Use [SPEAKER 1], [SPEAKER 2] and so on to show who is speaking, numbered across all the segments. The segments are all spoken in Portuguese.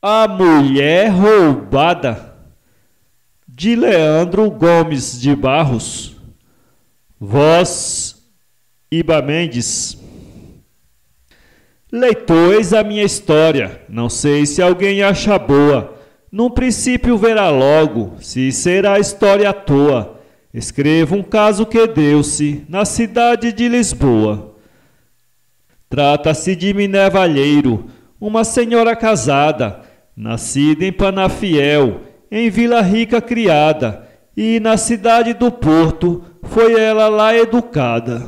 [SPEAKER 1] A Mulher Roubada, de Leandro Gomes de Barros. Voz, Iba Mendes. Leitor, eis a minha história, não sei se alguém acha boa. Num princípio verá logo, se será história à toa. Escrevo um caso que deu-se na cidade de Lisboa. Trata-se de Minerva Alheiro, uma senhora casada, nascida em Panafiel, em Vila Rica criada, e na cidade do Porto foi ela lá educada.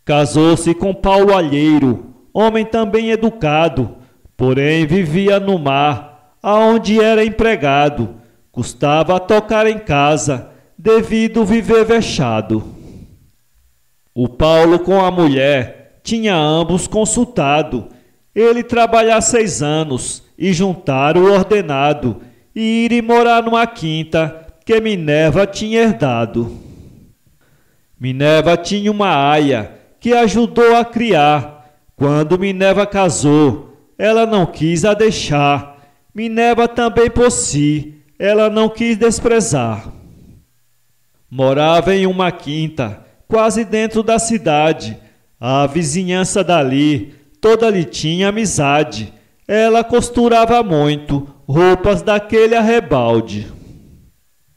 [SPEAKER 1] Casou-se com Paulo Alheiro, homem também educado, porém vivia no mar, aonde era empregado, custava tocar em casa, devido viver vexado. O Paulo com a mulher tinha ambos consultado, ele trabalhar 6 anos e juntar o ordenado, e ir morar numa quinta que Minerva tinha herdado. Minerva tinha uma aia que ajudou a criar. Quando Minerva casou, ela não quis a deixar. Minerva também por si, ela não quis desprezar. Morava em uma quinta, quase dentro da cidade. A vizinhança dali, toda lhe tinha amizade. Ela costurava muito roupas daquele arrebalde.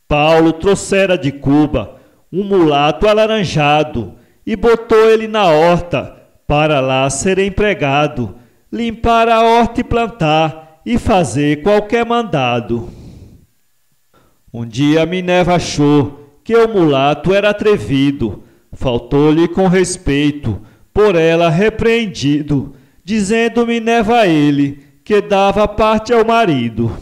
[SPEAKER 1] Paulo trouxera de Cuba um mulato alaranjado e botou ele na horta para lá ser empregado, limpar a horta e plantar e fazer qualquer mandado. Um dia Minerva achou que o mulato era atrevido, faltou-lhe com respeito, por ela repreendido, dizendo Minerva a ele que dava parte ao marido.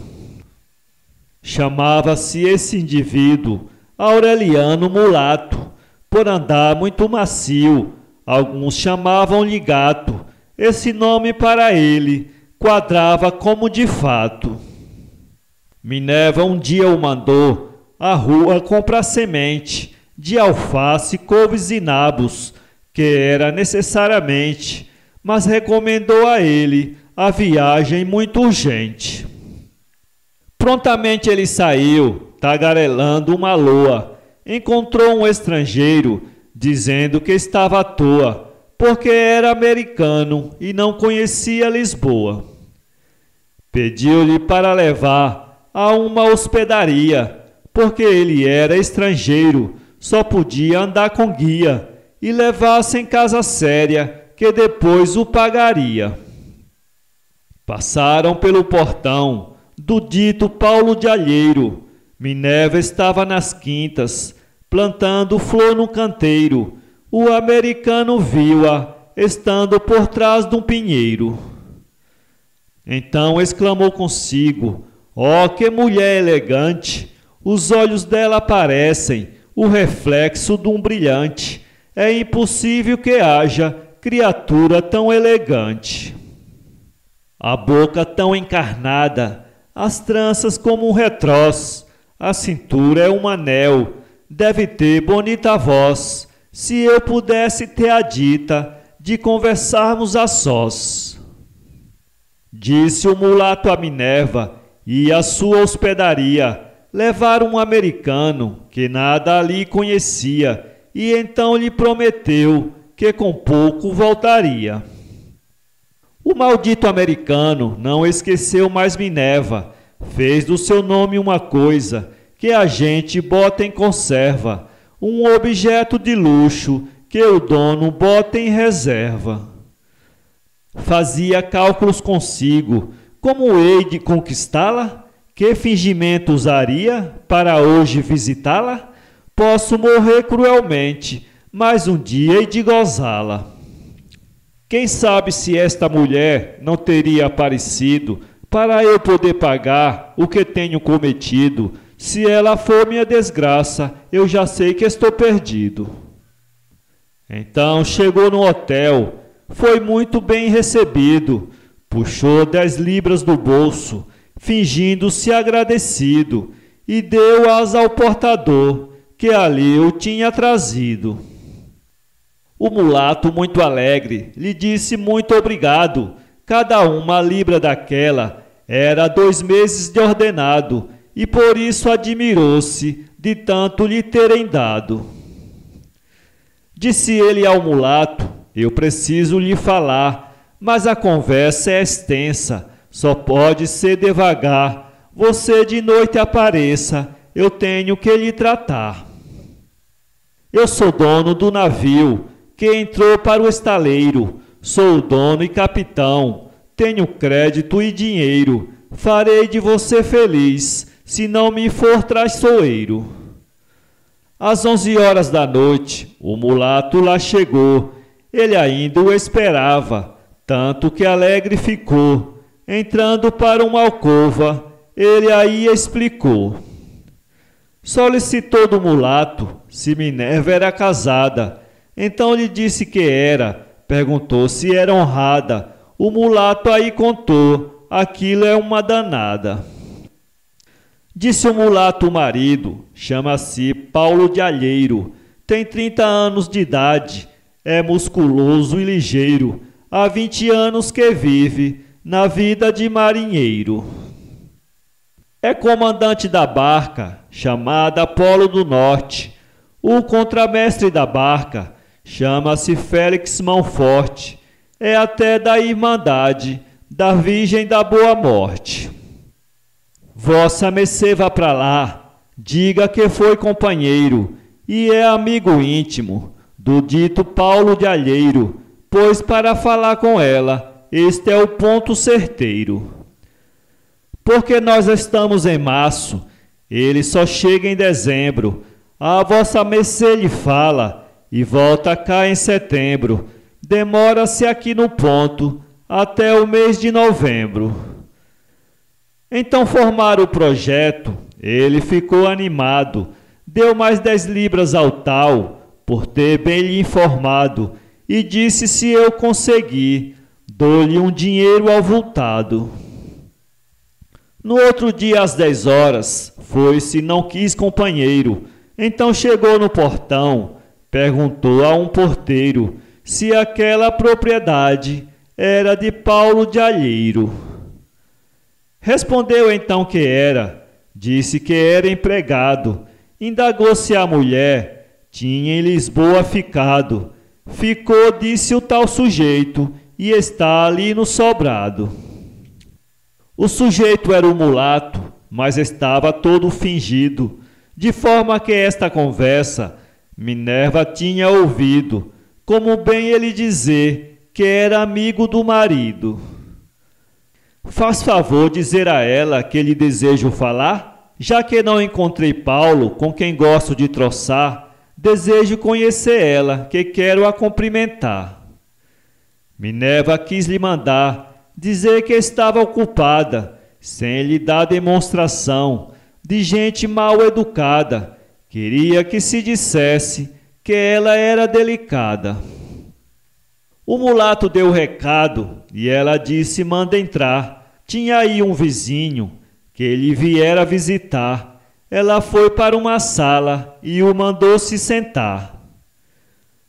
[SPEAKER 1] Chamava-se esse indivíduo Aureliano Mulato, por andar muito macio, alguns chamavam-lhe gato, esse nome para ele quadrava como de fato. Minerva um dia o mandou à rua comprar semente de alface, couves e nabos, que era necessariamente, mas recomendou a ele a viagem muito urgente. Prontamente ele saiu, tagarelando uma loa. Encontrou um estrangeiro, dizendo que estava à toa, porque era americano e não conhecia Lisboa. Pediu-lhe para levar a uma hospedaria, porque ele era estrangeiro, só podia andar com guia, e levasse em casa séria, que depois o pagaria. Passaram pelo portão do dito Paulo de Alheiro. Minerva estava nas quintas, plantando flor no canteiro. O americano viu-a, estando por trás de um pinheiro. Então exclamou consigo: "Oh, que mulher elegante! Os olhos dela parecem o reflexo de um brilhante. É impossível que haja criatura tão elegante. A boca tão encarnada, as tranças como um retroz, a cintura é um anel, deve ter bonita voz. Se eu pudesse ter a dita de conversarmos a sós." Disse o mulato a Minerva, e à sua hospedaria levar um americano que nada ali conhecia, e então lhe prometeu que com pouco voltaria. O maldito americano não esqueceu mais Minerva, fez do seu nome uma coisa que a gente bota em conserva, um objeto de luxo que o dono bota em reserva. Fazia cálculos consigo, como hei de conquistá-la? Que fingimento usaria para hoje visitá-la? Posso morrer cruelmente, mas um dia hei de gozá-la. Quem sabe se esta mulher não teria aparecido para eu poder pagar o que tenho cometido. Se ela for minha desgraça, eu já sei que estou perdido. Então chegou no hotel, foi muito bem recebido, puxou 10 libras do bolso, fingindo-se agradecido, e deu-as ao portador, que ali o tinha trazido. O mulato, muito alegre, lhe disse muito obrigado. Cada uma libra daquela era 2 meses de ordenado, e por isso admirou-se de tanto lhe terem dado. Disse ele ao mulato: eu preciso lhe falar, mas a conversa é extensa, só pode ser devagar. Você de noite apareça, eu tenho que lhe tratar. Eu sou dono do navio que entrou para o estaleiro, sou o dono e capitão, tenho crédito e dinheiro, farei de você feliz, se não me for traiçoeiro. Às 11 horas da noite, o mulato lá chegou, ele ainda o esperava, tanto que alegre ficou. Entrando para uma alcova, ele aí explicou. Solicitou do mulato se Minerva era casada, então lhe disse que era, perguntou se era honrada. O mulato aí contou, aquilo é uma danada. Disse o mulato o marido, chama-se Paulo de Alheiro, tem 30 anos de idade, é musculoso e ligeiro, há 20 anos que vive na vida de marinheiro. É comandante da barca, chamada Apolo do Norte. O contramestre da barca chama-se Félix Mãoforte, é até da Irmandade da Virgem da Boa Morte. Vossa Mercê vá para lá, diga que foi companheiro e é amigo íntimo do dito Paulo de Alheiro, pois para falar com ela, este é o ponto certeiro. Porque nós estamos em março, ele só chega em dezembro, a vossa mercê lhe fala e volta cá em setembro, demora-se aqui no ponto até o mês de novembro. Então formaram o projeto, ele ficou animado, deu mais 10 libras ao tal, por ter bem lhe informado, e disse: se eu conseguir, dou-lhe um dinheiro avultado. No outro dia, às 10 horas, foi-se, não quis companheiro. Então chegou no portão, perguntou a um porteiro se aquela propriedade era de Paulo de Alheiro. Respondeu então que era, disse que era empregado. Indagou-se a mulher, tinha em Lisboa ficado. Ficou, disse o tal sujeito, e está ali no sobrado. O sujeito era o mulato, mas estava todo fingido, de forma que esta conversa Minerva tinha ouvido, como bem ele dizer que era amigo do marido. Faz favor dizer a ela que lhe desejo falar, já que não encontrei Paulo, com quem gosto de troçar, desejo conhecer ela, que quero a cumprimentar. Minerva quis lhe mandar dizer que estava ocupada, sem lhe dar demonstração de gente mal educada. Queria que se dissesse que ela era delicada. O mulato deu o recado e ela disse: manda entrar. Tinha aí um vizinho que ele viera visitar. Ela foi para uma sala e o mandou se sentar.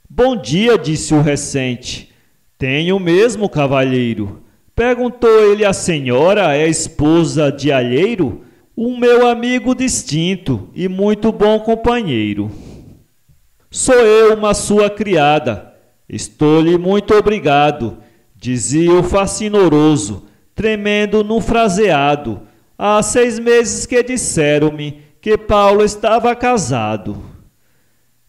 [SPEAKER 1] Bom dia, disse o recente. Tenho mesmo, cavalheiro. Perguntou ele: a senhora é esposa de Alheiro? Um meu amigo distinto e muito bom companheiro. Sou eu, uma sua criada. Estou-lhe muito obrigado, dizia o facinoroso, tremendo no fraseado. Há 6 meses que disseram-me que Paulo estava casado.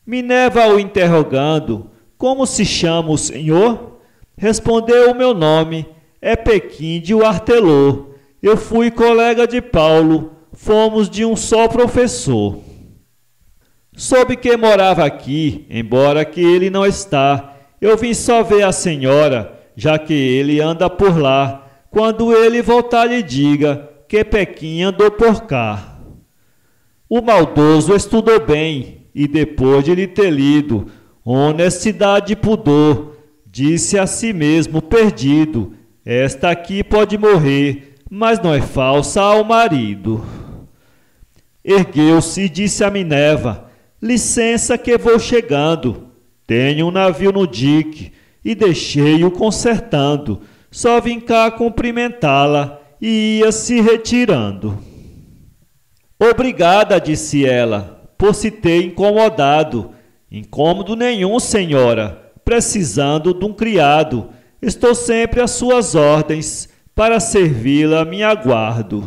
[SPEAKER 1] Minerva o interrogando: como se chama o senhor? Respondeu: o meu nome é Pequim de Artelô. Eu fui colega de Paulo, fomos de um só professor. Soube que morava aqui, embora que ele não está. Eu vim só ver a senhora, já que ele anda por lá. Quando ele voltar, lhe diga que Pequim andou por cá. O maldoso estudou bem, e depois de lhe ter lido honestidade e pudor, disse a si mesmo, perdido: esta aqui pode morrer, mas não é falsa ao marido. Ergueu-se e disse a Minerva: licença que vou chegando. Tenho um navio no dique e deixei-o consertando. Só vim cá cumprimentá-la e ia se retirando. Obrigada, disse ela, por se ter incomodado. Incômodo nenhum, senhora, precisando de um criado. Estou sempre às suas ordens, para servi-la me aguardo.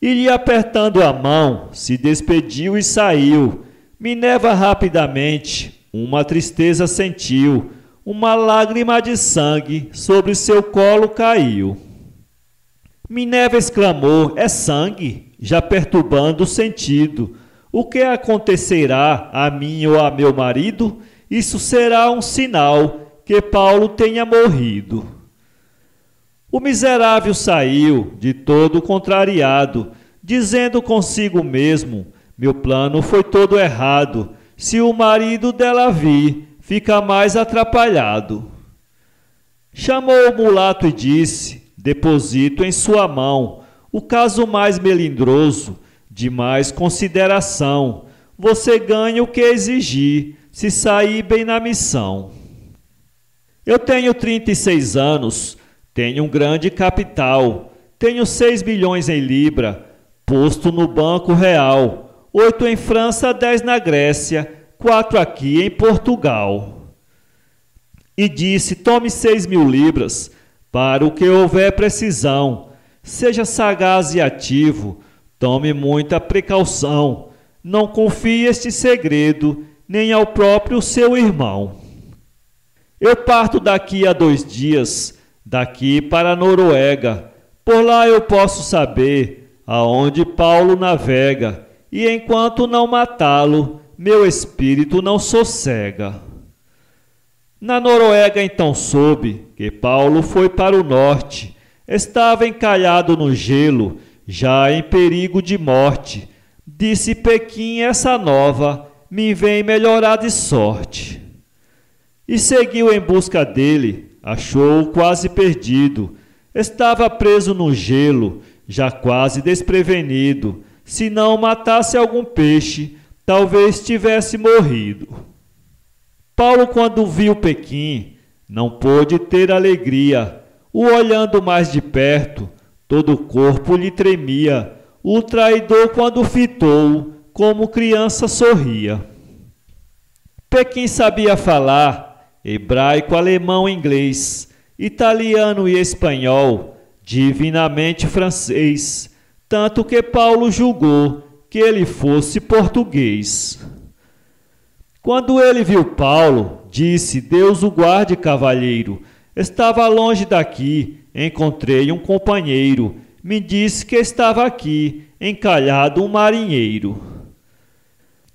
[SPEAKER 1] E lhe apertando a mão, se despediu e saiu. Minerva rapidamente, uma tristeza sentiu, uma lágrima de sangue sobre seu colo caiu. Minerva exclamou, é sangue, já perturbando o sentido. O que acontecerá a mim ou a meu marido? Isso será um sinal que Paulo tenha morrido. O miserável saiu, de todo contrariado, dizendo consigo mesmo, meu plano foi todo errado, se o marido dela vir, fica mais atrapalhado. Chamou o mulato e disse, deposito em sua mão, o caso mais melindroso, de mais consideração, você ganha o que exigir, se sair bem na missão. Eu tenho 36 anos, tenho um grande capital, tenho 6 milhões em libra, posto no Banco Real, 8 em França, 10 na Grécia, 4 aqui em Portugal. E disse, tome 6.000 libras, para o que houver precisão, seja sagaz e ativo, tome muita precaução, não confie este segredo, nem ao próprio seu irmão. Eu parto daqui a 2 dias, daqui para a Noruega. Por lá eu posso saber aonde Paulo navega, e enquanto não matá-lo, meu espírito não sossega. Na Noruega então soube que Paulo foi para o norte, estava encalhado no gelo, já em perigo de morte. Disse Pequim, essa nova me vem melhorar de sorte. E seguiu em busca dele, achou-o quase perdido. Estava preso no gelo, já quase desprevenido. Se não matasse algum peixe, talvez tivesse morrido. Paulo, quando viu Pequim, não pôde ter alegria. O olhando mais de perto, todo o corpo lhe tremia. O traidor, quando fitou, como criança sorria. Pequim sabia falar hebraico, alemão, inglês, italiano e espanhol, divinamente francês, tanto que Paulo julgou que ele fosse português. Quando ele viu Paulo, disse, Deus o guarde, cavalheiro, estava longe daqui, encontrei um companheiro, me disse que estava aqui, encalhado um marinheiro.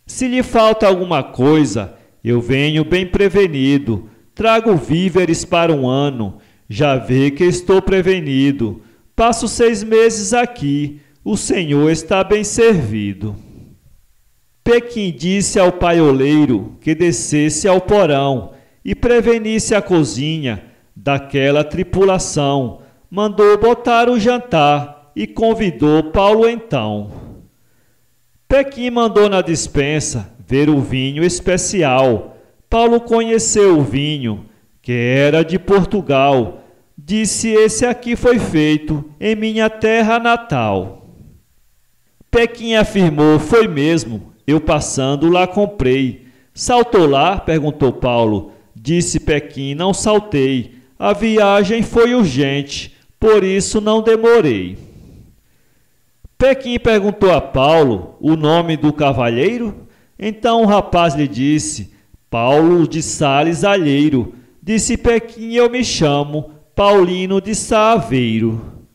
[SPEAKER 1] Se lhe falta alguma coisa, eu venho bem prevenido, trago víveres para 1 ano, já vê que estou prevenido. Passo 6 meses aqui, o senhor está bem servido. Pequim disse ao paioleiro que descesse ao porão e prevenisse a cozinha daquela tripulação. Mandou botar o jantar e convidou Paulo então. Pequim mandou na despensa ver o vinho especial. Paulo conheceu o vinho, que era de Portugal. Disse, esse aqui foi feito em minha terra natal. Pequim afirmou, foi mesmo, eu passando lá comprei. Saltou lá? Perguntou Paulo. Disse Pequim, não saltei. A viagem foi urgente, por isso não demorei. Pequim perguntou a Paulo o nome do cavalheiro. Então o rapaz lhe disse, Paulo de Sales Alheiro. Disse Pequim, eu me chamo Paulino de Saaveiro.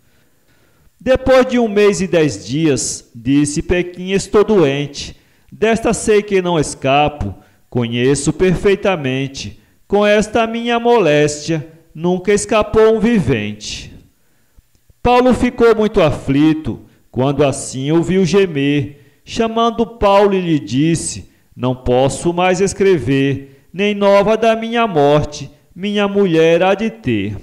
[SPEAKER 1] Depois de 1 mês e 10 dias, disse Pequim, estou doente. Desta sei que não escapo, conheço perfeitamente. Com esta minha moléstia, nunca escapou um vivente. Paulo ficou muito aflito, quando assim ouviu gemer. Chamando Paulo lhe disse, não posso mais escrever, nem nova da minha morte, minha mulher há de ter.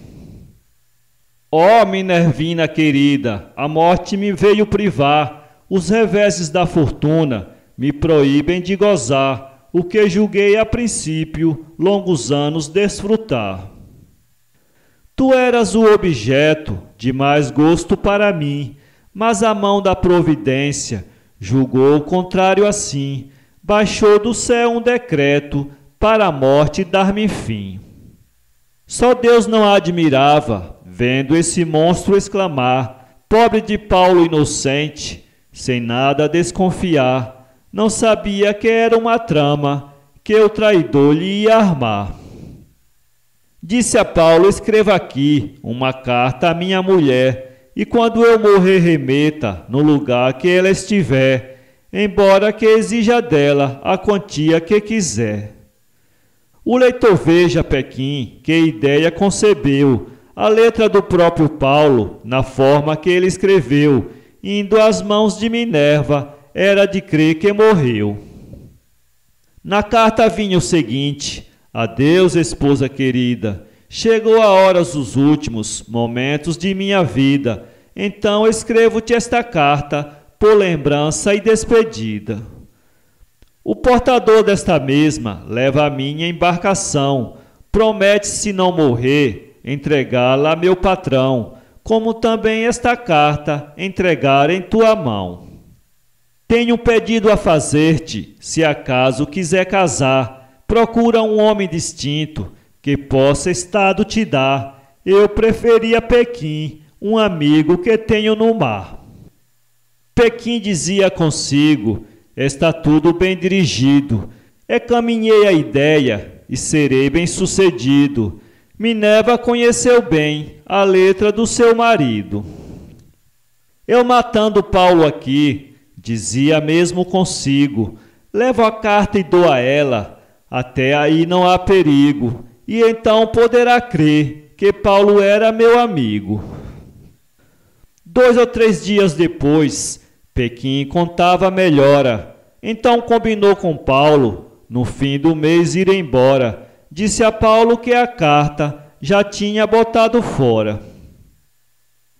[SPEAKER 1] Ó Minervina querida, a morte me veio privar, os reveses da fortuna me proíbem de gozar, o que julguei a princípio, longos anos desfrutar. Tu eras o objeto de mais gosto para mim, mas a mão da providência julgou o contrário assim. Baixou do céu um decreto para a morte dar-me fim. Só Deus não admirava, vendo esse monstro exclamar, pobre de Paulo inocente, sem nada desconfiar, não sabia que era uma trama que o traidor lhe ia armar. Disse a Paulo, escreva aqui uma carta à minha mulher, e quando eu morrer remeta no lugar que ela estiver, embora que exija dela a quantia que quiser. O leitor veja, Pequim, que ideia concebeu, a letra do próprio Paulo, na forma que ele escreveu, indo às mãos de Minerva, era de crer que morreu. Na carta vinha o seguinte: adeus, esposa querida, chegou a horas dos últimos momentos de minha vida, então escrevo-te esta carta por lembrança e despedida. O portador desta mesma leva a minha embarcação, promete, se não morrer, entregá-la a meu patrão, como também esta carta entregar em tua mão. Tenho um pedido a fazer-te, se acaso quiser casar, procura um homem distinto, que possa estado te dar. Eu preferia Pequim, um amigo que tenho no mar. Pequim dizia consigo, está tudo bem dirigido, caminhei a ideia e serei bem sucedido. Minerva conheceu bem a letra do seu marido. Eu matando Paulo aqui, dizia mesmo consigo, levo a carta e dou a ela, até aí não há perigo, e então poderá crer que Paulo era meu amigo. 2 ou 3 dias depois, Pequim contava a melhora, então combinou com Paulo, no fim do mês ir embora. Disse a Paulo que a carta já tinha botado fora.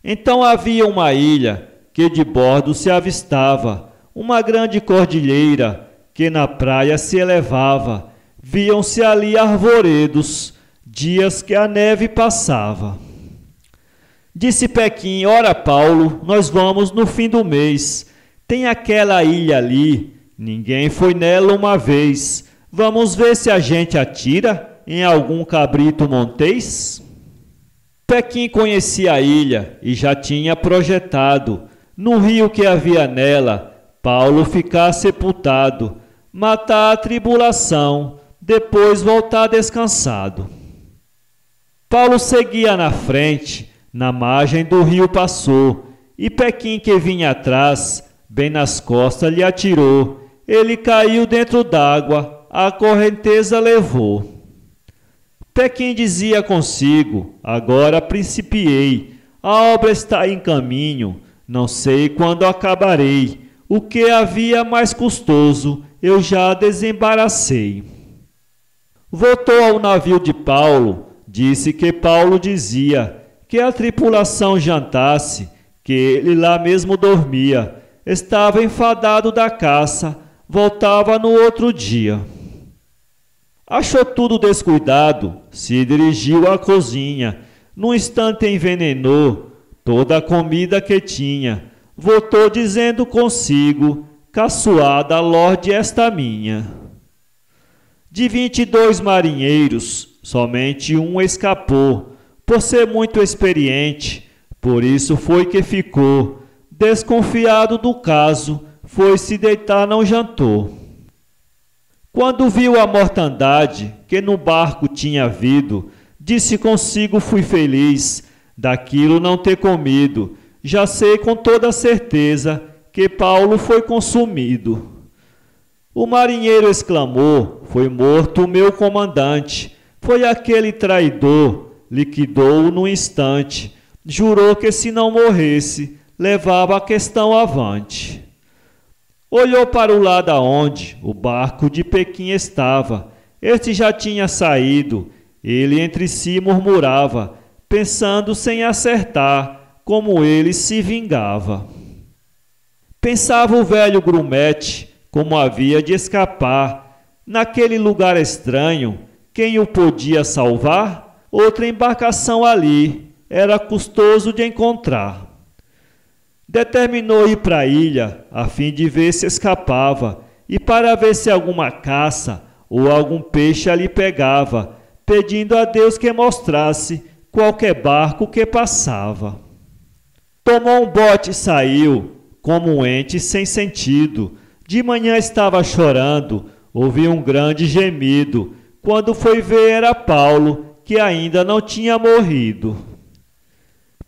[SPEAKER 1] Então havia uma ilha que de bordo se avistava, uma grande cordilheira que na praia se elevava. Viam-se ali arvoredos, dias que a neve passava. Disse Pequim, ora Paulo, nós vamos no fim do mês. Tem aquela ilha ali, ninguém foi nela uma vez. Vamos ver se a gente atira em algum cabrito montês? Pequim conhecia a ilha e já tinha projetado, no rio que havia nela, Paulo ficar sepultado, matar a tribulação, depois voltar descansado. Paulo seguia na frente, na margem do rio passou, e Pequim que vinha atrás, bem nas costas lhe atirou. Ele caiu dentro d'água, a correnteza levou. Pequim dizia consigo, agora principiei, a obra está em caminho, não sei quando acabarei. O que havia mais custoso, eu já desembaracei. Voltou ao navio de Paulo, disse que Paulo dizia que a tripulação jantasse, que ele lá mesmo dormia, estava enfadado da caça, voltava no outro dia. Achou tudo descuidado, se dirigiu à cozinha, num instante envenenou toda a comida que tinha, voltou dizendo consigo, caçoada lorde esta minha. De 22 marinheiros, somente um escapou, por ser muito experiente, por isso foi que ficou. Desconfiado do caso, foi se deitar, não jantou. Quando viu a mortandade que no barco tinha havido, disse consigo, fui feliz, daquilo não ter comido. Já sei com toda certeza que Paulo foi consumido. O marinheiro exclamou, foi morto o meu comandante. Foi aquele traidor, liquidou-o no instante. Jurou que se não morresse, levava a questão avante. Olhou para o lado aonde o barco de Pequim estava. Este já tinha saído. Ele entre si murmurava, pensando sem acertar, como ele se vingava. Pensava o velho grumete, como havia de escapar. Naquele lugar estranho, quem o podia salvar? outra embarcação ali, era custoso de encontrar. Determinou ir para a ilha, a fim de ver se escapava, e para ver se alguma caça ou algum peixe ali pegava, pedindo a Deus que mostrasse qualquer barco que passava. Tomou um bote e saiu, como um ente sem sentido. De manhã estava chorando, ouviu um grande gemido. Quando foi ver era Paulo, que ainda não tinha morrido.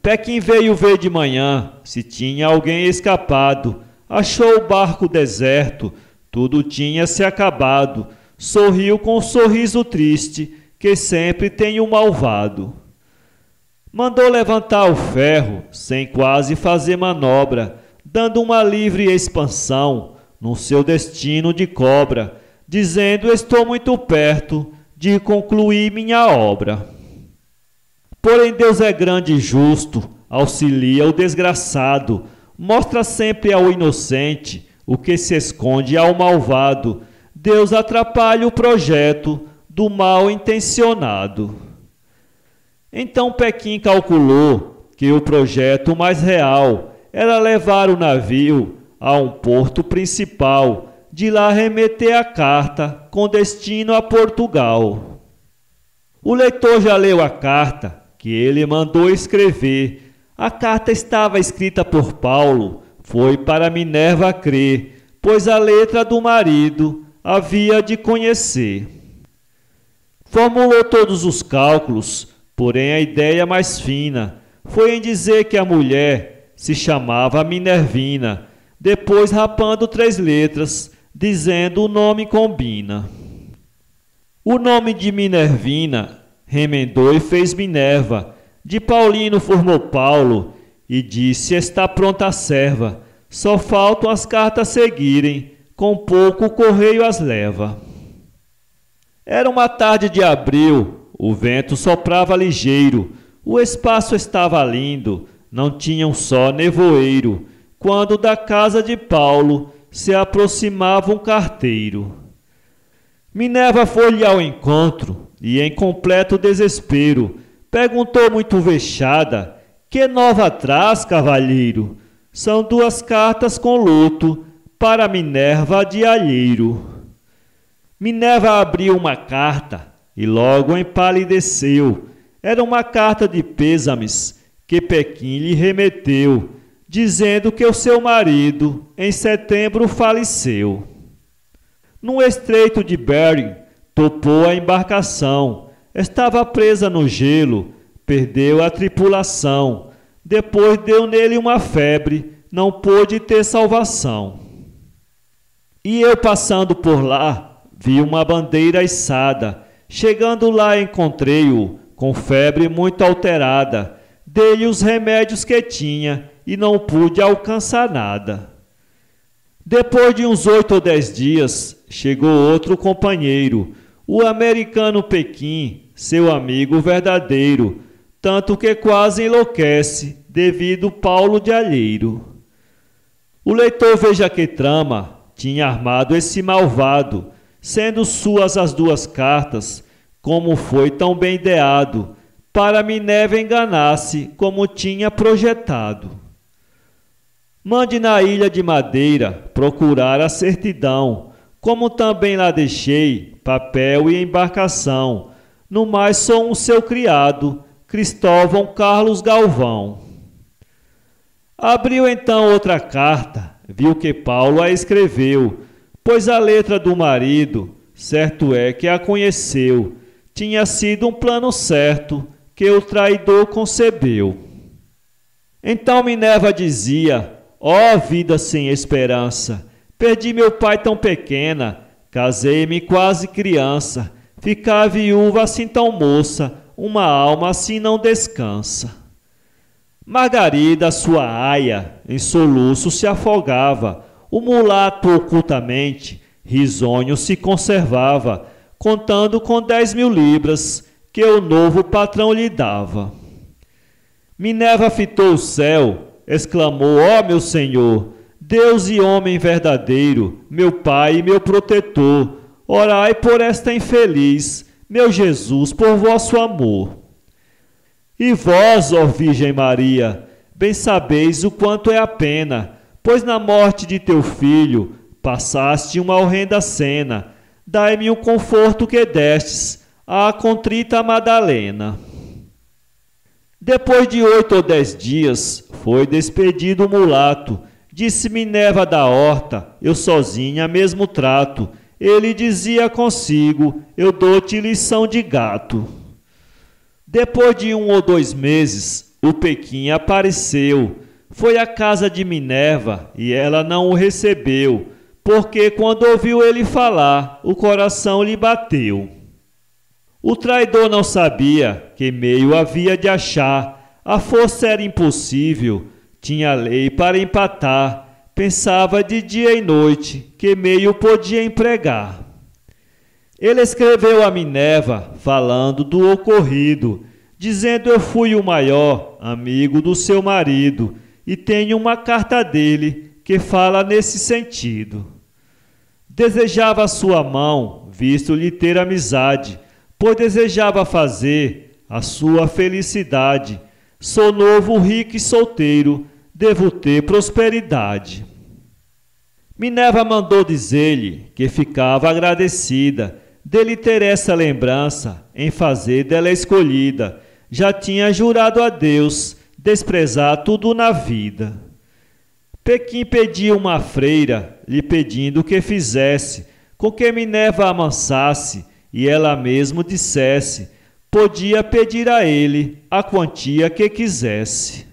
[SPEAKER 1] Pequim veio ver de manhã se tinha alguém escapado. Achou o barco deserto, tudo tinha se acabado. Sorriu com um sorriso triste, que sempre tem o malvado. Mandou levantar o ferro, sem quase fazer manobra, dando uma livre expansão no seu destino de cobra, dizendo: estou muito perto de concluir minha obra. Porém Deus é grande e justo, auxilia o desgraçado, mostra sempre ao inocente o que se esconde ao malvado. Deus atrapalha o projeto do mal intencionado. Então Pequim calculou que o projeto mais real era levar o navio a um porto principal, de lá remeter a carta com destino a Portugal. O leitor já leu a carta que ele mandou escrever. A carta estava escrita por Paulo, foi para Minerva crer, pois a letra do marido havia de conhecer. Formulou todos os cálculos, porém a ideia mais fina foi em dizer que a mulher se chamava Minervina, depois rapando 3 letras, dizendo o nome combina. O nome de Minervina remendou e fez Minerva, de Paulino formou Paulo, e disse: está pronta a serva, só faltam as cartas seguirem, com pouco o correio as leva. Era uma tarde de abril, o vento soprava ligeiro, o espaço estava lindo, não tinha um só nevoeiro, quando da casa de Paulo se aproximava um carteiro. Minerva foi-lhe ao encontro e, em completo desespero, perguntou muito vexada: que nova traz, cavalheiro? São 2 cartas com luto para Minerva de alheiro. Minerva abriu uma carta e logo empalideceu. Era uma carta de pêsames que Pequim lhe remeteu, dizendo que o seu marido em setembro faleceu. No estreito de Bering, topou a embarcação. Estava presa no gelo, perdeu a tripulação. Depois deu nele uma febre, não pôde ter salvação. E eu, passando por lá, vi uma bandeira içada. Chegando lá encontrei-o com febre muito alterada. Dei-lhe os remédios que tinha e não pude alcançar nada. Depois de uns 8 ou 10 dias, chegou outro companheiro, o americano Pequim, seu amigo verdadeiro, tanto que quase enlouquece devido Paulo de alheiro. O leitor veja que trama tinha armado esse malvado, sendo suas as 2 cartas, como foi tão bem ideado, para Minerva enganar-se como tinha projetado. Mande na ilha de Madeira procurar a certidão, como também lá deixei papel e embarcação. No mais sou um seu criado, Cristóvão Carlos Galvão. Abriu então outra carta, viu que Paulo a escreveu, pois a letra do marido, certo é que a conheceu, tinha sido um plano certo que o traidor concebeu. Então Minerva dizia: ó vida sem esperança, perdi meu pai tão pequena, casei-me quase criança, ficar viúva assim tão moça, uma alma assim não descansa. Margarida, sua aia, em soluço se afogava, o mulato ocultamente, risonho se conservava, contando com 10.000 libras que o novo patrão lhe dava. Minerva fitou o céu, exclamou: ó meu Senhor, Deus e homem verdadeiro, meu Pai e meu protetor, orai por esta infeliz, meu Jesus, por vosso amor. E vós, ó Virgem Maria, bem sabeis o quanto é a pena, pois na morte de teu filho passaste uma horrenda cena. Dai-me o conforto que destes à contrita Madalena. Depois de 8 ou 10 dias, foi despedido o mulato. Disse Minerva da horta, eu sozinha mesmo trato. Ele dizia consigo, eu dou-te lição de gato. Depois de 1 ou 2 meses, o Pequim apareceu. Foi à casa de Minerva e ela não o recebeu, porque quando ouviu ele falar, o coração lhe bateu. O traidor não sabia que meio havia de achar, a força era impossível, tinha lei para empatar, pensava de dia e noite que meio podia empregar. Ele escreveu a Minerva falando do ocorrido, dizendo eu fui o maior amigo do seu marido e tenho uma carta dele que fala nesse sentido. Desejava a sua mão, visto-lhe ter amizade, pois desejava fazer a sua felicidade. Sou novo, rico e solteiro, devo ter prosperidade. Minerva mandou dizer-lhe que ficava agradecida dele ter essa lembrança em fazer dela escolhida. Já tinha jurado a Deus desprezar tudo na vida. Pequim pediu uma freira, lhe pedindo que fizesse com que Minerva amansasse e ela mesmo dissesse, podia pedir a ele a quantia que quisesse.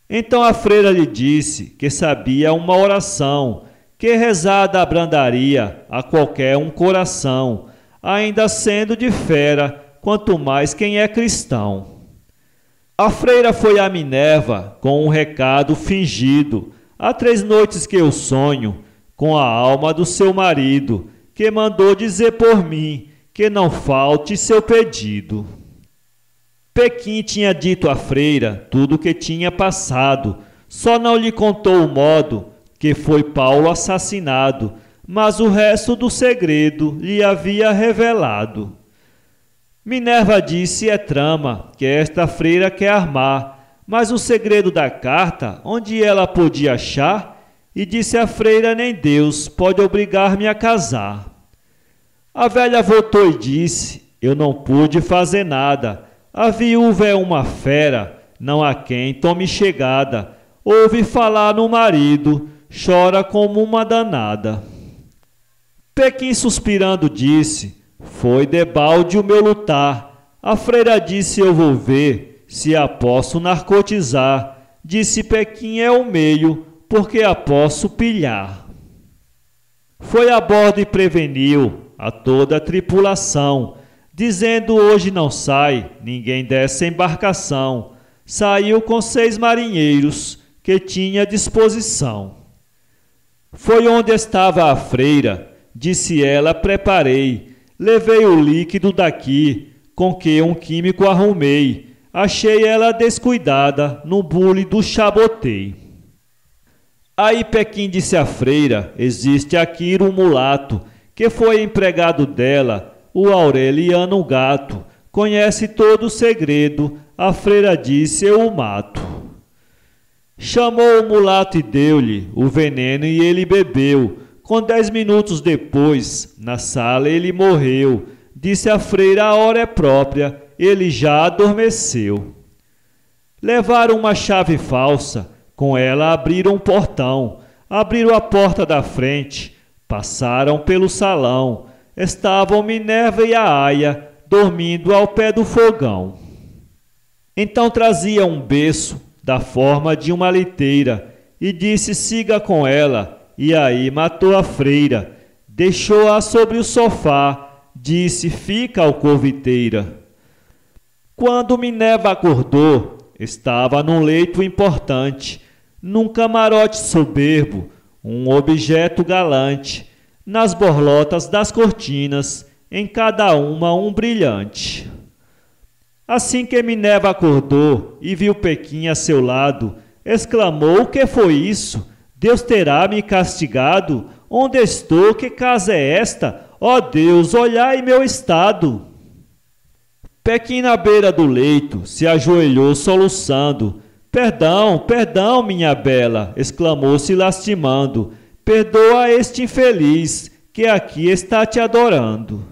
[SPEAKER 1] Então a freira lhe disse que sabia uma oração, que rezada abrandaria a qualquer um coração, ainda sendo de fera, quanto mais quem é cristão. A freira foi a Minerva com um recado fingido, há 3 noites que eu sonho com a alma do seu marido, que mandou dizer por mim que não falte seu pedido. Pequim tinha dito à freira tudo o que tinha passado, só não lhe contou o modo que foi Paulo assassinado, mas o resto do segredo lhe havia revelado. Minerva disse é trama que esta freira quer armar, mas o segredo da carta onde ela podia achar? E disse a freira nem Deus pode obrigar-me a casar. A velha voltou e disse, eu não pude fazer nada, a viúva é uma fera, não há quem tome chegada, ouve falar no marido, chora como uma danada. Pequim suspirando disse, foi debalde o meu lutar, a freira disse eu vou ver, se a posso narcotizar, disse Pequim é o meio, porque a posso pilhar. Foi a bordo e preveniu a toda a tripulação, dizendo hoje não sai ninguém dessa embarcação. Saiu com 6 marinheiros que tinha à disposição. Foi onde estava a freira, disse ela, preparei, levei o líquido daqui, com que um químico arrumei, achei ela descuidada, no bule do chabotei. Aí Pequim disse à freira, existe aqui um mulato, que foi empregado dela, o Aureliano Gato, conhece todo o segredo, a freira disse eu o mato. Chamou o mulato e deu-lhe o veneno e ele bebeu, com 10 minutos depois, na sala ele morreu, disse a freira a hora é própria, ele já adormeceu. Levaram uma chave falsa, com ela abriram um portão, abriram a porta da frente, passaram pelo salão, estavam Minerva e a aia dormindo ao pé do fogão. Então trazia um berço da forma de uma leiteira e disse siga com ela, e aí matou a freira, deixou-a sobre o sofá, disse fica alcoviteira. Quando Minerva acordou, estava num leito importante, num camarote soberbo, um objeto galante, nas borlotas das cortinas, em cada uma um brilhante. Assim que Minerva acordou e viu Pequim a seu lado, exclamou: o que foi isso? Deus terá me castigado? Onde estou? Que casa é esta? Ó Deus, olhai meu estado! Pequim, na beira do leito, se ajoelhou soluçando. Perdão, perdão, minha bela, exclamou se lastimando. Perdoa este infeliz, que aqui está te adorando.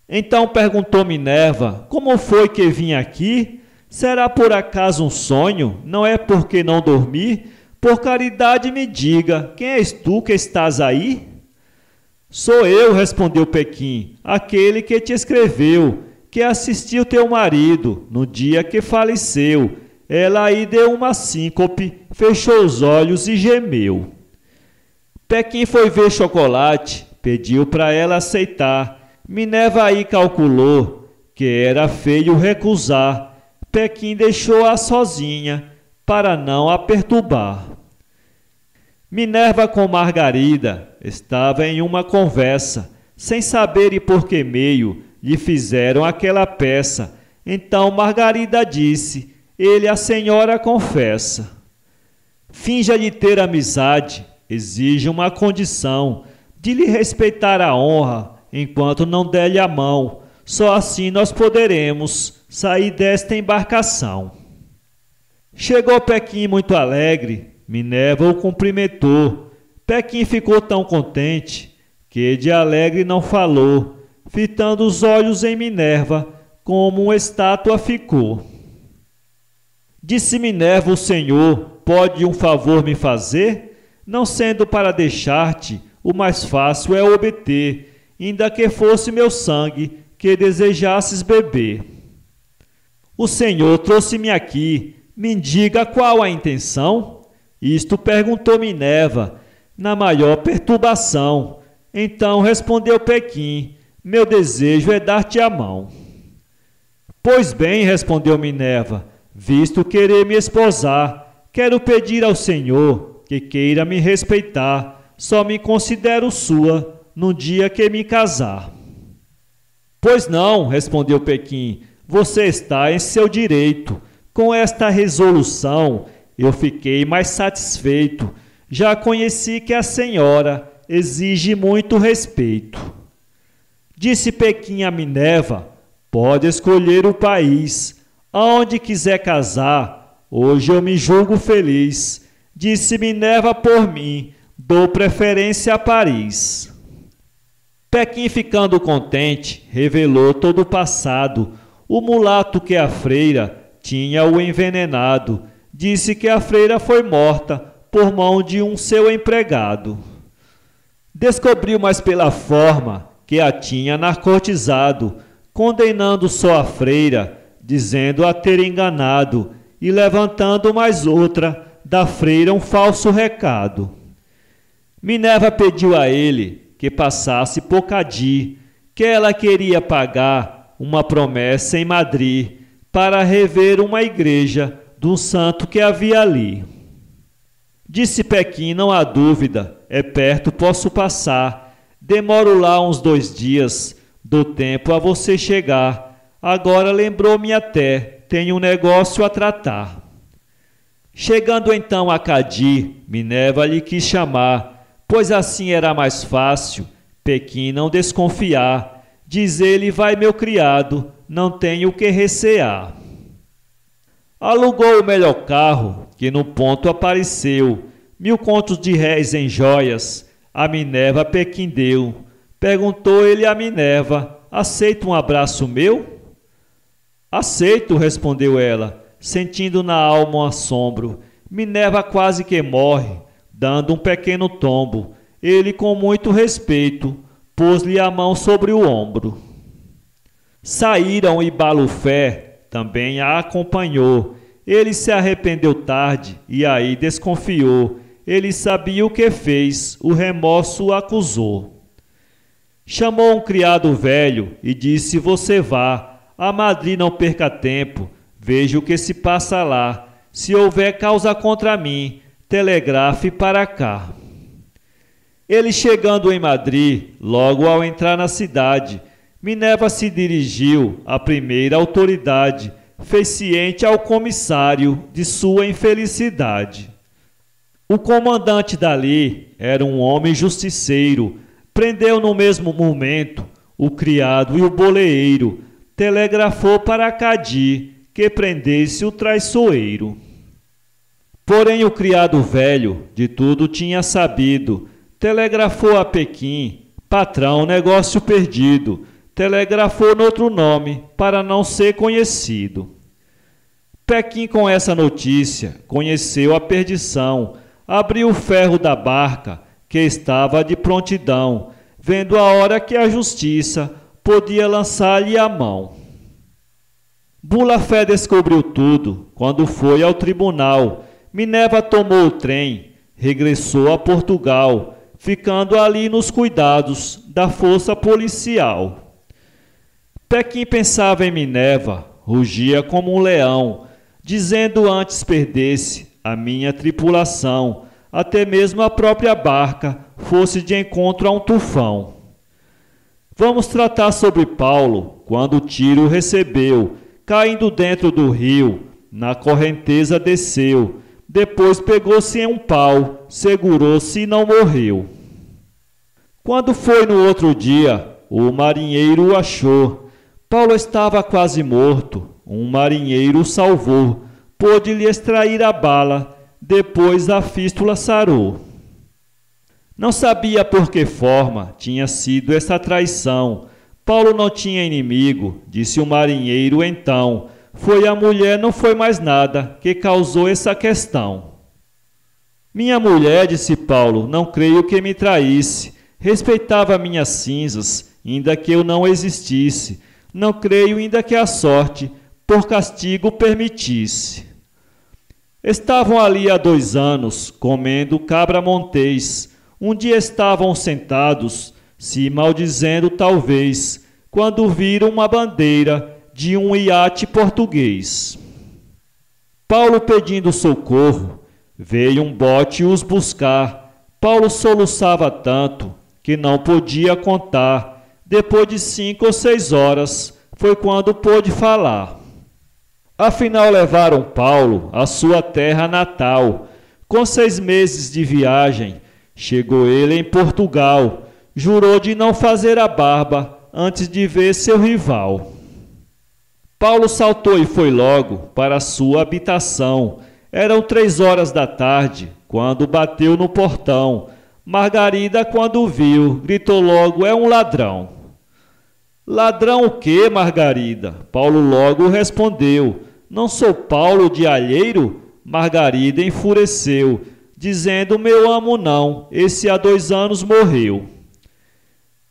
[SPEAKER 1] Então perguntou Minerva, como foi que vim aqui? Será por acaso um sonho? Não é porque não dormi? Por caridade me diga, quem és tu que estás aí? Sou eu, respondeu Pequim, aquele que te escreveu, que assistiu teu marido no dia que faleceu. Ela aí deu uma síncope, fechou os olhos e gemeu. Pequim foi ver chocolate, pediu para ela aceitar. Minerva aí calculou que era feio recusar. Pequim deixou-a sozinha para não a perturbar. Minerva com Margarida estava em uma conversa, sem saber e por que meio lhe fizeram aquela peça. Então Margarida disse, ele a senhora confessa. Finja-lhe ter amizade, exige uma condição, de lhe respeitar a honra, enquanto não der-lhe a mão. Só assim nós poderemos sair desta embarcação. Chegou Pequim muito alegre, Minerva o cumprimentou. Pequim ficou tão contente, que de alegre não falou, fitando os olhos em Minerva, como uma estátua ficou. Disse Minerva, o senhor pode um favor me fazer? Não sendo para deixar-te, o mais fácil é obter, ainda que fosse meu sangue, que desejasses beber. O senhor trouxe-me aqui, me diga qual a intenção? Isto perguntou Minerva, na maior perturbação. Então respondeu Pequim, meu desejo é dar-te a mão. Pois bem, respondeu Minerva, visto querer me esposar, quero pedir ao senhor que queira me respeitar, só me considero sua no dia que me casar. Pois não, respondeu Pequim, você está em seu direito. Com esta resolução eu fiquei mais satisfeito. Já conheci que a senhora exige muito respeito. Disse Pequim a Minerva, pode escolher o país, aonde quiser casar, hoje eu me julgo feliz. Disse Minerva, por mim, dou preferência a Paris. Pequim, ficando contente, revelou todo o passado. O mulato que a freira tinha-o envenenado. Disse que a freira foi morta por mão de um seu empregado. Descobriu mais pela forma que a tinha narcotizado, condenando só a freira, dizendo-a ter enganado, e levantando mais outra, da freira um falso recado. Minerva pediu a ele que passasse por Cadi, que ela queria pagar uma promessa em Madrid para rever uma igreja do santo que havia ali. Disse Pequim, não há dúvida, é perto, posso passar. Demoro lá uns 2 dias, dou tempo a você chegar. Agora lembrou-me até, tenho um negócio a tratar. Chegando então a Cadi, Minerva lhe quis chamar, pois assim era mais fácil, Pequim não desconfiar. Diz ele, vai meu criado, não tenho o que recear. Alugou o melhor carro, que no ponto apareceu, 1000 contos de réis em joias, a Minerva Pequim deu. Perguntou ele a Minerva, aceita um abraço meu? Aceito, respondeu ela, sentindo na alma um assombro. Minerva quase que morre, dando um pequeno tombo. Ele, com muito respeito, pôs-lhe a mão sobre o ombro. Saíram e Balufé também a acompanhou. Ele se arrependeu tarde e aí desconfiou. Ele sabia o que fez, o remorso o acusou. Chamou um criado velho e disse, você vá, a Madrid não perca tempo, veja o que se passa lá. Se houver causa contra mim, telegrafe para cá. Ele, chegando em Madrid, logo ao entrar na cidade, Minerva se dirigiu à primeira autoridade, fez ciente ao comissário de sua infelicidade. O comandante dali era um homem justiceiro, prendeu no mesmo momento o criado e o boleeiro, telegrafou para Cadi que prendesse o traiçoeiro. Porém o criado velho de tudo tinha sabido, telegrafou a Pequim: patrão, negócio perdido. Telegrafou noutro nome, para não ser conhecido. Pequim, com essa notícia, conheceu a perdição, abriu o ferro da barca, que estava de prontidão, vendo a hora que a justiça podia lançar-lhe a mão. Bulafé descobriu tudo quando foi ao tribunal. Minerva tomou o trem, regressou a Portugal, ficando ali nos cuidados da força policial. Pequim pensava em Minerva, rugia como um leão, dizendo antes perdesse a minha tripulação, até mesmo a própria barca fosse de encontro a um tufão. Vamos tratar sobre Paulo, quando o tiro recebeu, caindo dentro do rio, na correnteza desceu, depois pegou-se em um pau, segurou-se e não morreu. Quando foi no outro dia, o marinheiro o achou. Paulo estava quase morto, um marinheiro o salvou, pôde-lhe extrair a bala, depois a fístula sarou. Não sabia por que forma tinha sido essa traição. Paulo não tinha inimigo, disse o marinheiro então. Foi a mulher, não foi mais nada, que causou essa questão. Minha mulher, disse Paulo, não creio que me traísse. Respeitava minhas cinzas, ainda que eu não existisse. Não creio ainda que a sorte, por castigo, permitisse. Estavam ali há 2 anos, comendo cabra montês. Um dia estavam sentados, se maldizendo talvez, quando viram uma bandeira de um iate português. Paulo pedindo socorro, veio um bote os buscar. Paulo soluçava tanto que não podia contar. Depois de 5 ou 6 horas, foi quando pôde falar. Afinal levaram Paulo à sua terra natal. Com 6 meses de viagem, chegou ele em Portugal. Jurou de não fazer a barba antes de ver seu rival. Paulo saltou e foi logo para a sua habitação. Eram 3 horas da tarde, quando bateu no portão. Margarida, quando viu, gritou logo: é um ladrão. Ladrão o quê, Margarida? Paulo logo respondeu: não sou Paulo de Alheiro? Margarida enfureceu, dizendo: meu amo não, esse há 2 anos morreu.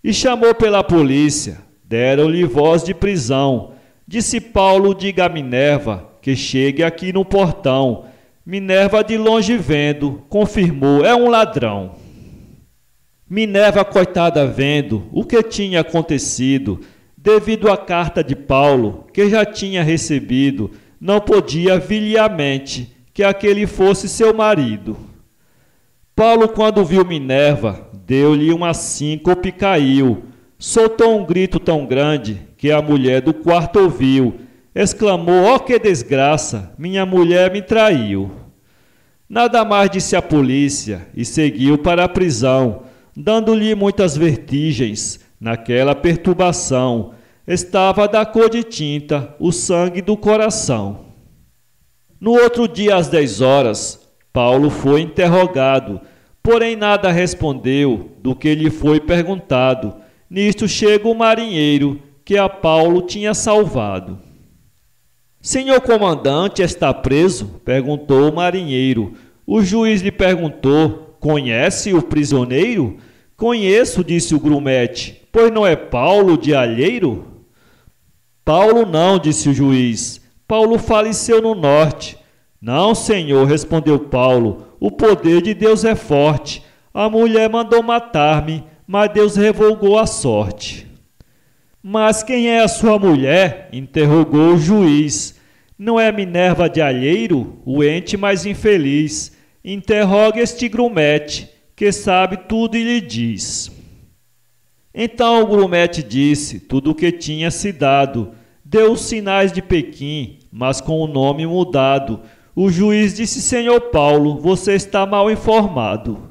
[SPEAKER 1] E chamou pela polícia, deram-lhe voz de prisão. Disse Paulo: diga a Minerva que chegue aqui no portão. Minerva, de longe vendo, confirmou: é um ladrão. Minerva, coitada, vendo o que tinha acontecido, devido à carta de Paulo, que já tinha recebido, não podia vir-lhe à mente que aquele fosse seu marido. Paulo, quando viu Minerva, deu-lhe uma síncope e caiu. Soltou um grito tão grande que a mulher do quarto ouviu. Exclamou: ó, que desgraça, minha mulher me traiu. Nada mais disse a polícia e seguiu para a prisão, dando-lhe muitas vertigens. Naquela perturbação estava da cor de tinta o sangue do coração. No outro dia, às 10 horas, Paulo foi interrogado, porém nada respondeu do que lhe foi perguntado. Nisto chega o marinheiro que a Paulo tinha salvado. Senhor comandante, está preso? Perguntou o marinheiro. O juiz lhe perguntou: conhece o prisioneiro? Conheço, disse o grumete, pois não é Paulo de Alheiro? Paulo não, disse o juiz. Paulo faleceu no norte. Não, senhor, respondeu Paulo, o poder de Deus é forte. A mulher mandou matar-me, mas Deus revogou a sorte. Mas quem é a sua mulher? Interrogou o juiz. Não é Minerva de Alheiro, o ente mais infeliz? Interroga este grumete, que sabe tudo e lhe diz. Então o grumete disse tudo o que tinha se dado. Deu os sinais de Pequim, mas com o nome mudado. O juiz disse: senhor Paulo, você está mal informado.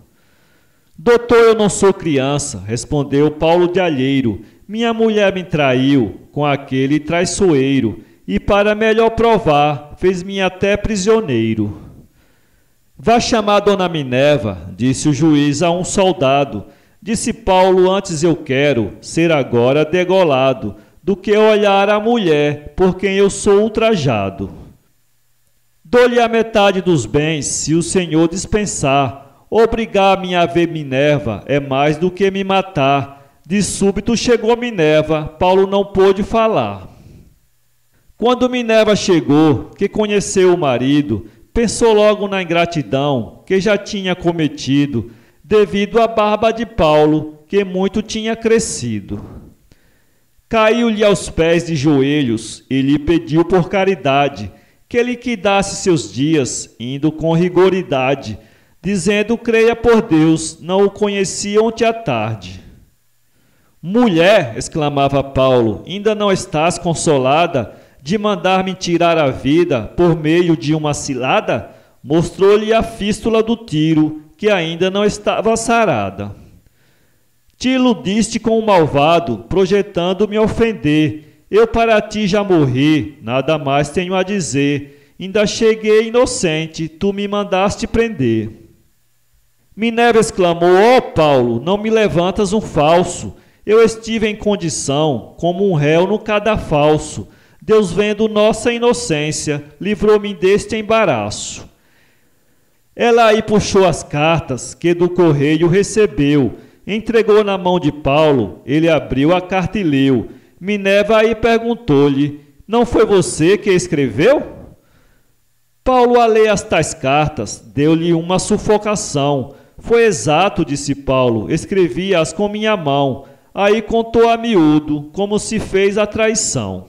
[SPEAKER 1] Doutor, eu não sou criança, respondeu Paulo de Alheiro. Minha mulher me traiu, com aquele traiçoeiro, e para melhor provar, fez-me até prisioneiro. Vá chamar Dona Minerva, disse o juiz a um soldado. Disse Paulo: antes eu quero ser agora degolado, do que olhar a mulher por quem eu sou ultrajado. Dou-lhe a metade dos bens, se o Senhor dispensar. Obrigar-me a ver Minerva é mais do que me matar. De súbito chegou Minerva, Paulo não pôde falar. Quando Minerva chegou, que conheceu o marido, pensou logo na ingratidão que já tinha cometido, devido à barba de Paulo, que muito tinha crescido. Caiu-lhe aos pés de joelhos e lhe pediu por caridade que liquidasse seus dias, indo com rigoridade, dizendo: creia por Deus, não o conhecia ontem à tarde. Mulher, exclamava Paulo, ainda não estás consolada de mandar-me tirar a vida por meio de uma cilada? Mostrou-lhe a fístula do tiro, que ainda não estava sarada. Te iludiste com o malvado, projetando me ofender. Eu para ti já morri, nada mais tenho a dizer. Ainda cheguei inocente, tu me mandaste prender. Minerva exclamou: ó Paulo, não me levantas um falso. Eu estive em condição, como um réu no cadafalso. Deus, vendo nossa inocência, livrou-me deste embaraço. Ela aí puxou as cartas que do correio recebeu, entregou na mão de Paulo, ele abriu a carta e leu. Minerva aí perguntou-lhe: não foi você que escreveu? Paulo, a ler as tais cartas, deu-lhe uma sufocação. Foi exato, disse Paulo, escrevi-as com minha mão. Aí contou a miúdo como se fez a traição.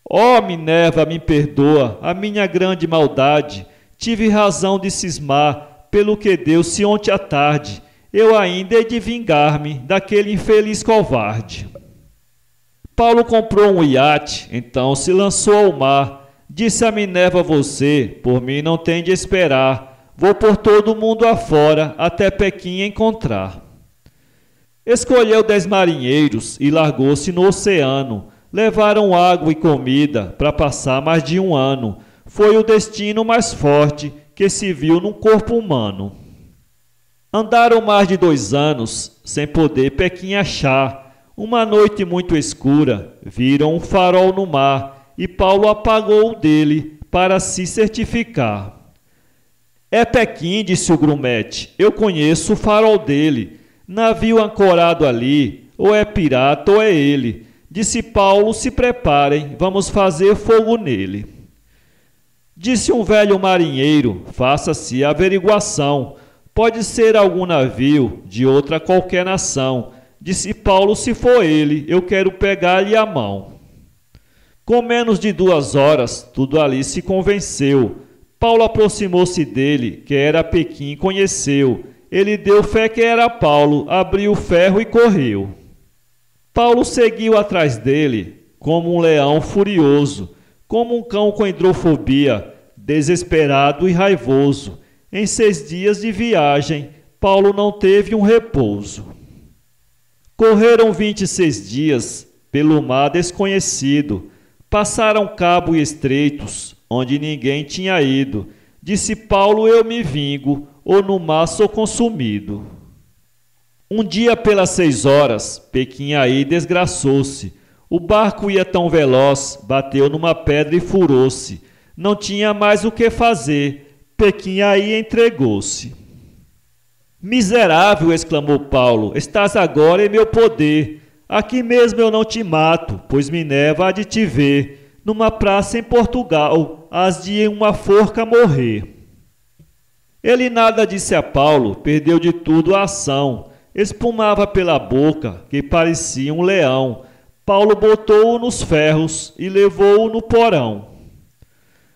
[SPEAKER 1] Ó Minerva, me perdoa a minha grande maldade. Tive razão de cismar pelo que deu-se ontem à tarde. Eu ainda hei de vingar-me daquele infeliz covarde. Paulo comprou um iate, então se lançou ao mar. Disse a Minerva: você, por mim não tem de esperar. Vou por todo o mundo afora, até Pequim encontrar. Escolheu 10 marinheiros e largou-se no oceano. Levaram água e comida para passar mais de um ano. Foi o destino mais forte que se viu num corpo humano. Andaram mais de 2 anos, sem poder Pequim achar. Uma noite muito escura, viram um farol no mar, e Paulo apagou o dele para se certificar. É Pequim, disse o grumete, eu conheço o farol dele. Navio ancorado ali, ou é pirata ou é ele. Disse Paulo: se preparem, vamos fazer fogo nele. Disse um velho marinheiro: faça-se a averiguação. Pode ser algum navio de outra qualquer nação. Disse Paulo: se for ele, eu quero pegar-lhe a mão. Com menos de 2 horas, tudo ali se convenceu. Paulo aproximou-se dele, que era Pequim, conheceu. Ele deu fé que era Paulo, abriu o ferro e correu. Paulo seguiu atrás dele, como um leão furioso, como um cão com hidrofobia, desesperado e raivoso. Em 6 dias de viagem, Paulo não teve um repouso. Correram 26 dias pelo mar desconhecido. Passaram cabo e estreitos, onde ninguém tinha ido. Disse Paulo: eu me vingo, ou no mar sou consumido. Um dia pelas 6 horas, Pequim aí desgraçou-se. O barco ia tão veloz, bateu numa pedra e furou-se. Não tinha mais o que fazer, Pequim aí entregou-se. Miserável, exclamou Paulo, estás agora em meu poder. Aqui mesmo eu não te mato, pois Minerva há de te ver. Numa praça em Portugal, hás de em uma forca morrer. Ele nada disse a Paulo, perdeu de tudo a ação. Espumava pela boca, que parecia um leão. Paulo botou-o nos ferros e levou-o no porão.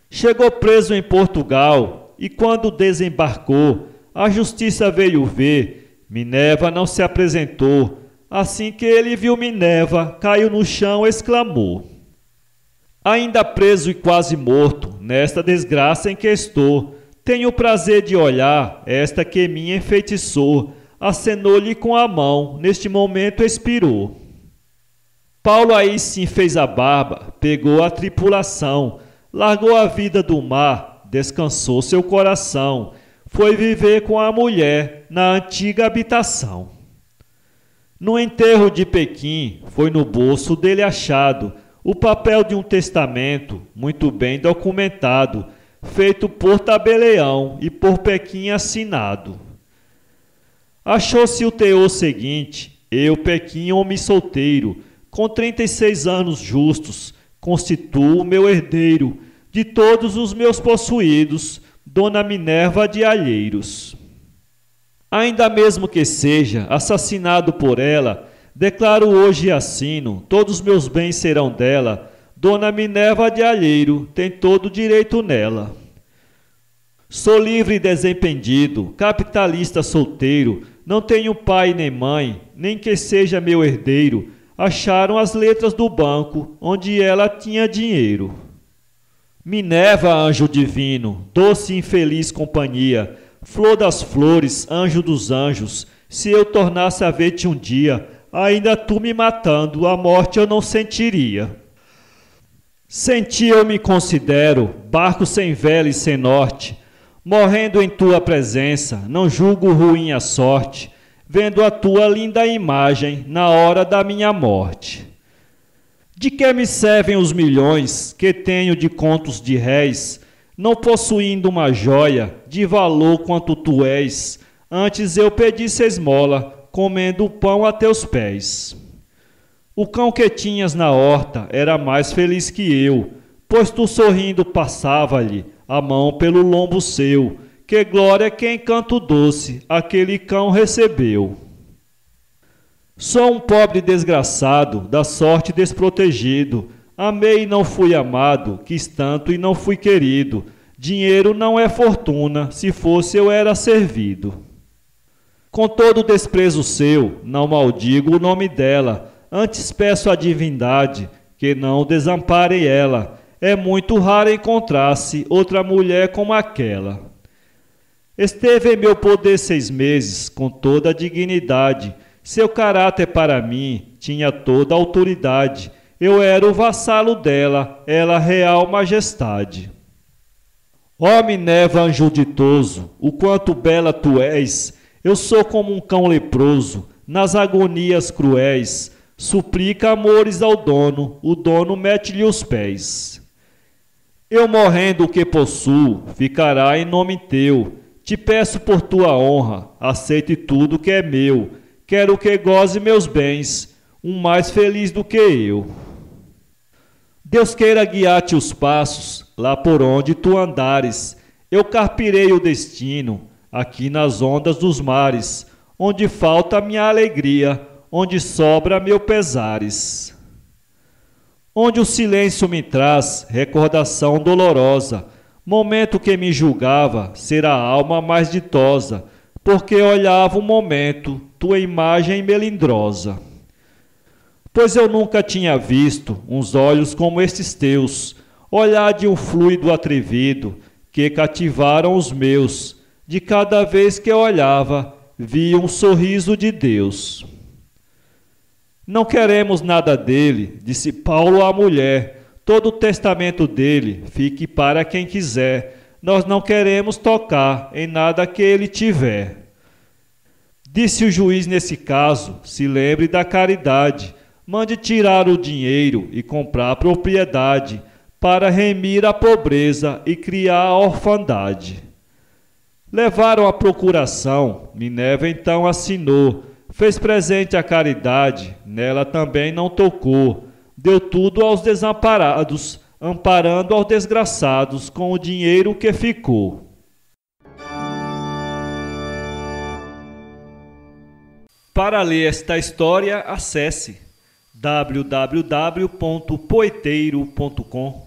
[SPEAKER 1] Chegou preso em Portugal, e quando desembarcou, a justiça veio ver. Minerva não se apresentou. Assim que ele viu Minerva, caiu no chão e exclamou: ainda preso e quase morto, nesta desgraça em que estou, tenho o prazer de olhar esta que me enfeitiçou. Acenou-lhe com a mão, neste momento expirou. Paulo aí sim fez a barba, pegou a tripulação, largou a vida do mar, descansou seu coração, foi viver com a mulher na antiga habitação. No enterro de Pequim, foi no bolso dele achado o papel de um testamento, muito bem documentado, feito por Tabelião e por Pequim assinado. Achou-se o teor seguinte: eu, Pequim, homem solteiro, com 36 anos justos, constituo o meu herdeiro de todos os meus possuídos, Dona Minerva de Alheiros. Ainda mesmo que seja assassinado por ela, declaro hoje e assino, todos meus bens serão dela, Dona Minerva de Alheiro tem todo o direito nela. Sou livre e desempendido, capitalista solteiro, não tenho pai nem mãe, nem que seja meu herdeiro, acharam as letras do banco, onde ela tinha dinheiro. Minerva, anjo divino, doce e infeliz companhia, flor das flores, anjo dos anjos, se eu tornasse a ver-te um dia, ainda tu me matando, a morte eu não sentiria. Sem ti eu me considero, barco sem vela e sem norte, morrendo em tua presença, não julgo ruim a sorte, vendo a tua linda imagem na hora da minha morte. De que me servem os milhões que tenho de contos de réis, não possuindo uma joia de valor quanto tu és, antes eu pedisse esmola, comendo o pão a teus pés. O cão que tinhas na horta era mais feliz que eu, pois tu sorrindo passava-lhe a mão pelo lombo seu, que glória que encanto doce aquele cão recebeu. Sou um pobre desgraçado, da sorte desprotegido, amei e não fui amado, quis tanto e não fui querido, dinheiro não é fortuna, se fosse eu era servido. Com todo desprezo seu, não maldigo o nome dela, antes peço à divindade que não desampare ela, é muito raro encontrar-se outra mulher como aquela. Esteve em meu poder 6 meses, com toda a dignidade, seu caráter para mim tinha toda a autoridade, eu era o vassalo dela, ela real majestade. Ó Minerva, anjo ditoso, o quanto bela tu és, eu sou como um cão leproso, nas agonias cruéis, suplica amores ao dono, o dono mete-lhe os pés. Eu morrendo o que possuo, ficará em nome teu, te peço por tua honra, aceite tudo que é meu, quero que goze meus bens, um mais feliz do que eu. Deus queira guiar-te os passos, lá por onde tu andares, eu carpirei o destino, aqui nas ondas dos mares, onde falta minha alegria, onde sobra meu pesares. Onde o silêncio me traz recordação dolorosa, momento que me julgava ser a alma mais ditosa, porque olhava um momento tua imagem melindrosa. Pois eu nunca tinha visto uns olhos como estes teus, olhar de um fluido atrevido, que cativaram os meus, de cada vez que eu olhava, via um sorriso de Deus. Não queremos nada dele, disse Paulo à mulher, todo o testamento dele fique para quem quiser, nós não queremos tocar em nada que ele tiver. Disse o juiz nesse caso, se lembre da caridade, mande tirar o dinheiro e comprar a propriedade, para remir a pobreza e criar a orfandade. Levaram a procuração, Minerva então assinou, fez presente à caridade, nela também não tocou, deu tudo aos desamparados, amparando aos desgraçados com o dinheiro que ficou. Para ler esta história, acesse www.poeteiro.com